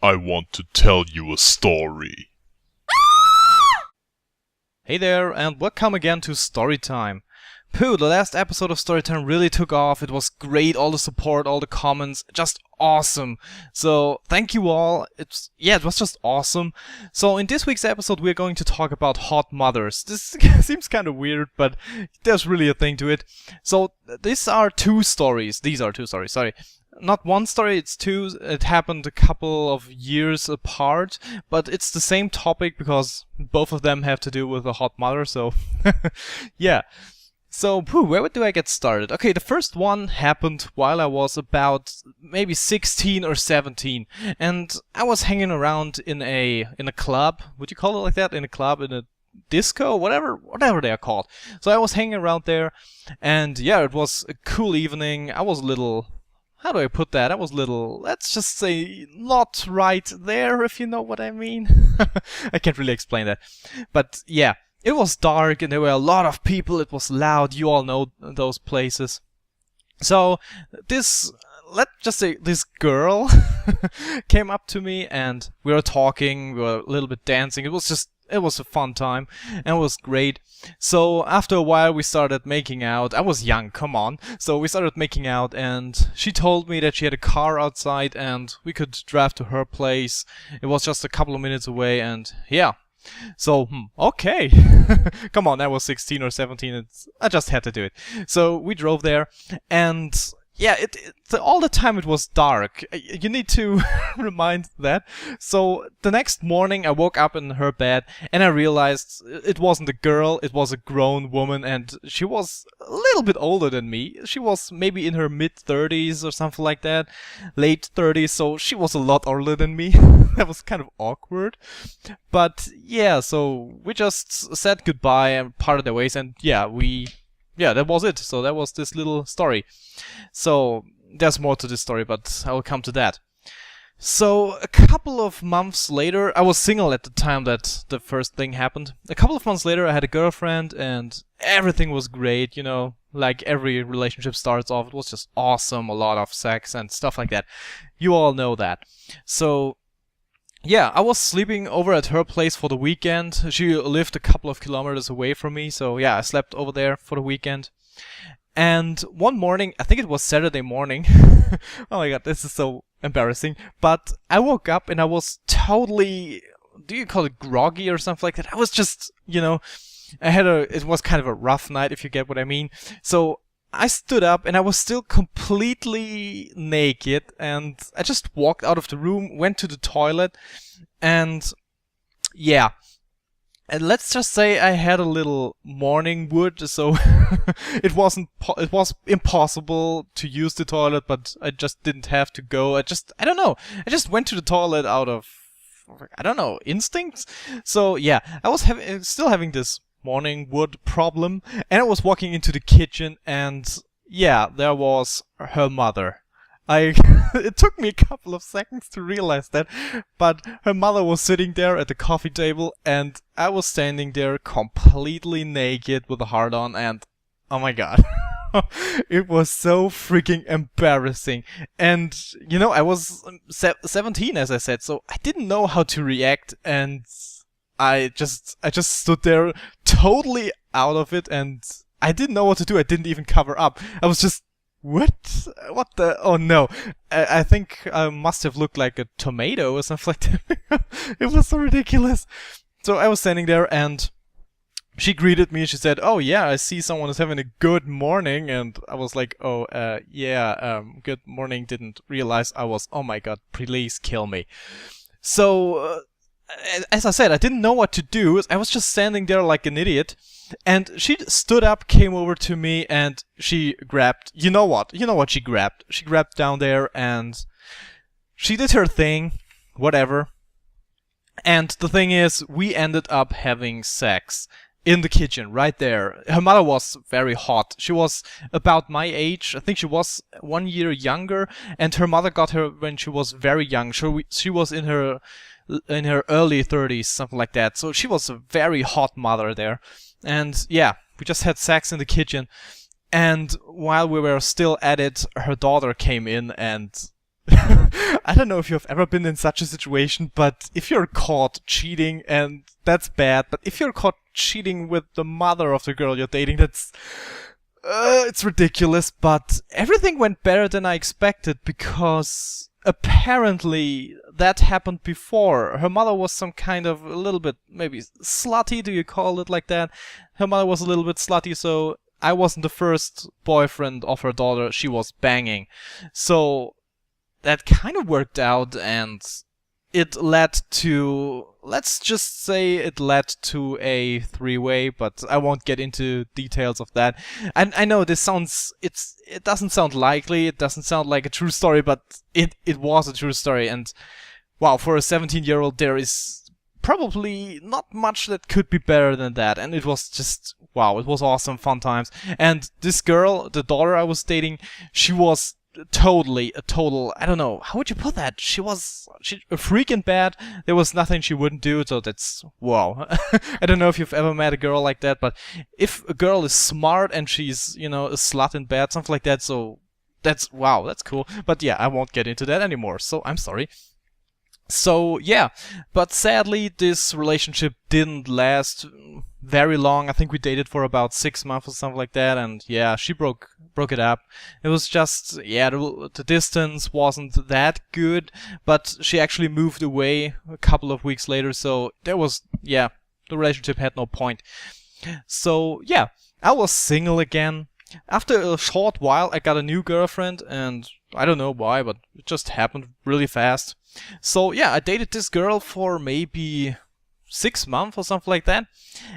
I want to tell you a story. Hey there, and welcome again to Storytime. Pooh, the last episode of Storytime really took off. It was great, all the support, all the comments, just awesome. So, thank you all. It was just awesome. So, in this week's episode, we're going to talk about hot mothers. This seems kind of weird, but there's really a thing to it. So, these are two stories, sorry. Not one story, it's two. It happened a couple of years apart, but it's the same topic because both of them have to do with a hot mother, so yeah. So, where do I get started? Okay, the first one happened while I was about maybe 16 or 17, and I was hanging around in a club. Would you call it like that? In a club, in a disco, whatever they are called. So I was hanging around there, and yeah, it was a cool evening. I was a little, how do I put that? I was little, let's just say, not right there, if you know what I mean. I can't really explain that. But yeah, it was dark and there were a lot of people. It was loud. You all know those places. So let's just say this girl came up to me and we were talking. We were a little bit dancing. It was a fun time and it was great. So after a while we started making out. I was young, come on. So we started making out and she told me that she had a car outside and we could drive to her place. It was just a couple of minutes away and yeah. So, okay. Come on, I was 16 or 17. I just had to do it. So we drove there and yeah, all the time it was dark. You need to remind that. So the next morning I woke up in her bed and I realized it wasn't a girl, it was a grown woman and she was a little bit older than me. She was maybe in her mid-30s or something like that, late 30s, so she was a lot older than me. That was kind of awkward. But yeah, so we just said goodbye and parted our ways and yeah, that was it. So that was this little story. So there's more to this story, but I will come to that. So a couple of months later, I was single at the time that the first thing happened. A couple of months later, I had a girlfriend and everything was great, you know, like every relationship starts off. It was just awesome, a lot of sex and stuff like that. You all know that. So yeah, I was sleeping over at her place for the weekend. She lived a couple of kilometers away from me, so yeah, I slept over there for the weekend. And one morning, I think it was Saturday morning. Oh my god, this is so embarrassing. But I woke up and I was totally, do you call it groggy or something like that? I was just, you know, it was kind of a rough night, if you get what I mean. So I stood up and I was still completely naked and I just walked out of the room, went to the toilet and yeah. And let's just say I had a little morning wood, so it was impossible to use the toilet, but I just didn't have to go. I don't know. I just went to the toilet out of, I don't know, instincts. So yeah, I was still having this morning wood problem and I was walking into the kitchen and yeah, there was her mother. It took me a couple of seconds to realize that, but her mother was sitting there at the coffee table and I was standing there completely naked with a heart on and oh my god. It was so freaking embarrassing. And you know, I was 17 as I said, so I didn't know how to react and I just stood there totally out of it and I didn't know what to do. I didn't even cover up. I was just, what the, oh no. I think I must have looked like a tomato or something like that. It was so ridiculous. So I was standing there and she greeted me and she said, oh yeah, I see someone is having a good morning. And I was like, oh good morning. Didn't realize I was, oh my god, please kill me. So as I said, I didn't know what to do. I was just standing there like an idiot. And she stood up, came over to me, and she grabbed, you know what she grabbed? She grabbed down there and she did her thing, whatever. And the thing is, we ended up having sex in the kitchen, right there. Her mother was very hot. She was about my age. I think she was 1 year younger, and her mother got her when she was very young. She was in her early 30s, something like that. So she was a very hot mother there. And yeah, we just had sex in the kitchen. And while we were still at it, her daughter came in and I don't know if you've ever been in such a situation, but if you're caught cheating, and that's bad, but if you're caught cheating with the mother of the girl you're dating, that's... it's ridiculous, but everything went better than I expected, because apparently that happened before. Her mother was some kind of a little bit, maybe slutty, do you call it like that? Her mother was a little bit slutty, so I wasn't the first boyfriend of her daughter she was banging. So that kind of worked out, and it led to, let's just say it led to a three-way, but I won't get into details of that. And I know this sounds, it doesn't sound likely, it doesn't sound like a true story, but it was a true story. And wow, for a 17-year-old there is probably not much that could be better than that. And it was just, wow, it was awesome, fun times. And this girl, the daughter I was dating, she was totally a total, I don't know, how would you put that? She a freak in bed. There was nothing she wouldn't do, so that's wow. I don't know if you've ever met a girl like that, but if a girl is smart and she's, you know, a slut in bed, something like that, so that's wow, that's cool. But yeah, I won't get into that anymore, so I'm sorry. So yeah, but sadly this relationship didn't last very long. I think we dated for about 6 months or something like that, and yeah, she broke it up. It was just, yeah, the distance wasn't that good, but she actually moved away a couple of weeks later, so there was, yeah, the relationship had no point. So yeah, I was single again. After a short while I got a new girlfriend, and I don't know why, but it just happened really fast. So yeah, I dated this girl for maybe 6 months or something like that,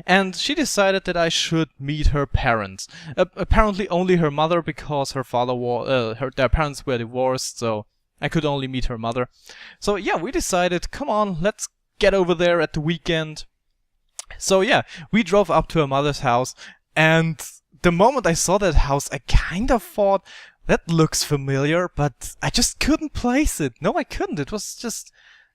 and she decided that I should meet her parents. Apparently only her mother, because her father was, their parents were divorced, so I could only meet her mother. So yeah, we decided, come on, let's get over there at the weekend. So yeah, we drove up to her mother's house, and the moment I saw that house, I kind of thought, that looks familiar, but I just couldn't place it. No, I couldn't. It was just,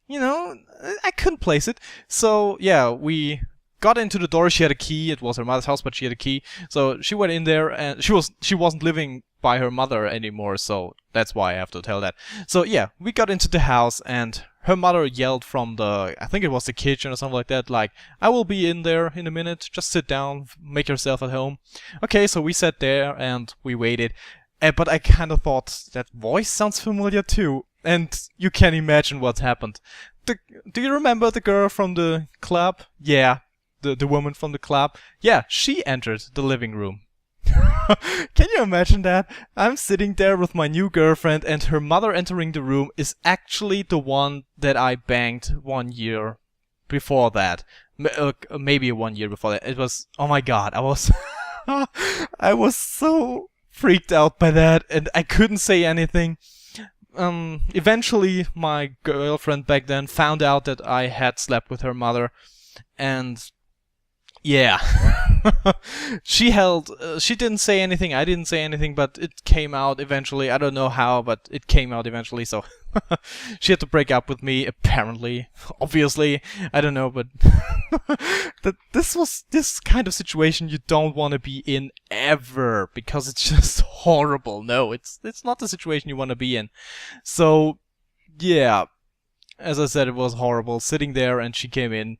you know, I couldn't place it. So yeah, we got into the door. She had a key. It was her mother's house, but she had a key. So she went in there, and she wasn't living by her mother anymore, so that's why I have to tell that. So yeah, we got into the house, and her mother yelled from the, I think it was the kitchen or something like that, like, I will be in there in a minute, just sit down, make yourself at home. Okay, so we sat there and we waited, but I kind of thought, that voice sounds familiar too, and you can imagine what happened. Do you remember the girl from the club? Yeah, the woman from the club. Yeah, she entered the living room. Can you imagine that? I'm sitting there with my new girlfriend, and her mother entering the room is actually the one that I banged 1 year before that. Maybe 1 year before that. It was, oh my god, I was I was so freaked out by that, and I couldn't say anything. Eventually my girlfriend back then found out that I had slept with her mother, and yeah. She didn't say anything, I didn't say anything, but it came out eventually. I don't know how, but it came out eventually, so she had to break up with me, apparently. Obviously, I don't know, but this kind of situation you don't want to be in ever, because it's just horrible. No, it's not the situation you want to be in. So, yeah, as I said, it was horrible, sitting there, and she came in,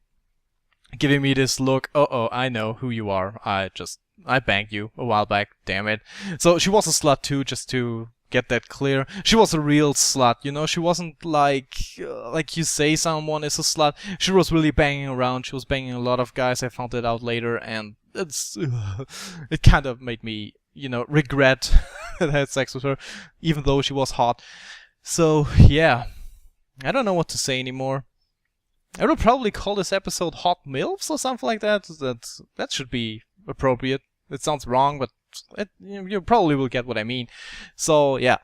giving me this look, oh, I know who you are, I banged you a while back, damn it. So she was a slut too, just to get that clear. She was a real slut, you know, she wasn't like you say someone is a slut. She was really banging around, she was banging a lot of guys, I found it out later, and it kind of made me, you know, regret that I had sex with her, even though she was hot. So, yeah, I don't know what to say anymore. I would probably call this episode Hot MILFs or something like that. That should be appropriate. It sounds wrong, but you probably will get what I mean. So, yeah.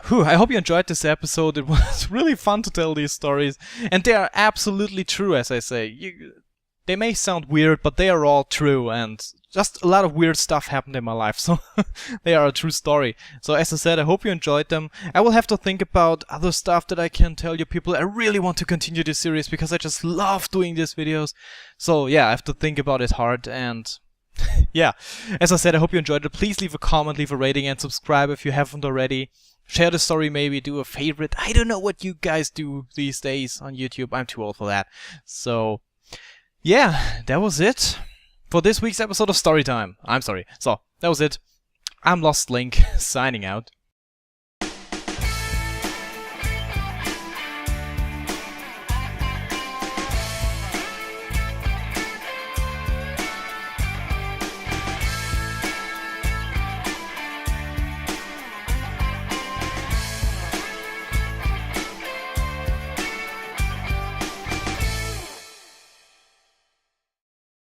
Whew, I hope you enjoyed this episode. It was really fun to tell these stories. And they are absolutely true, as I say. They may sound weird, but they are all true. And just a lot of weird stuff happened in my life, so they are a true story. So as I said, I hope you enjoyed them. I will have to think about other stuff that I can tell you people. I really want to continue this series because I just love doing these videos. So yeah, I have to think about it hard, and yeah. As I said, I hope you enjoyed it. Please leave a comment, leave a rating, and subscribe if you haven't already. share the story, maybe do a favorite. I don't know what you guys do these days on YouTube. I'm too old for that. So yeah, that was it for this week's episode of Storytime. I'm sorry. So that was it. I'm Lost Link signing out.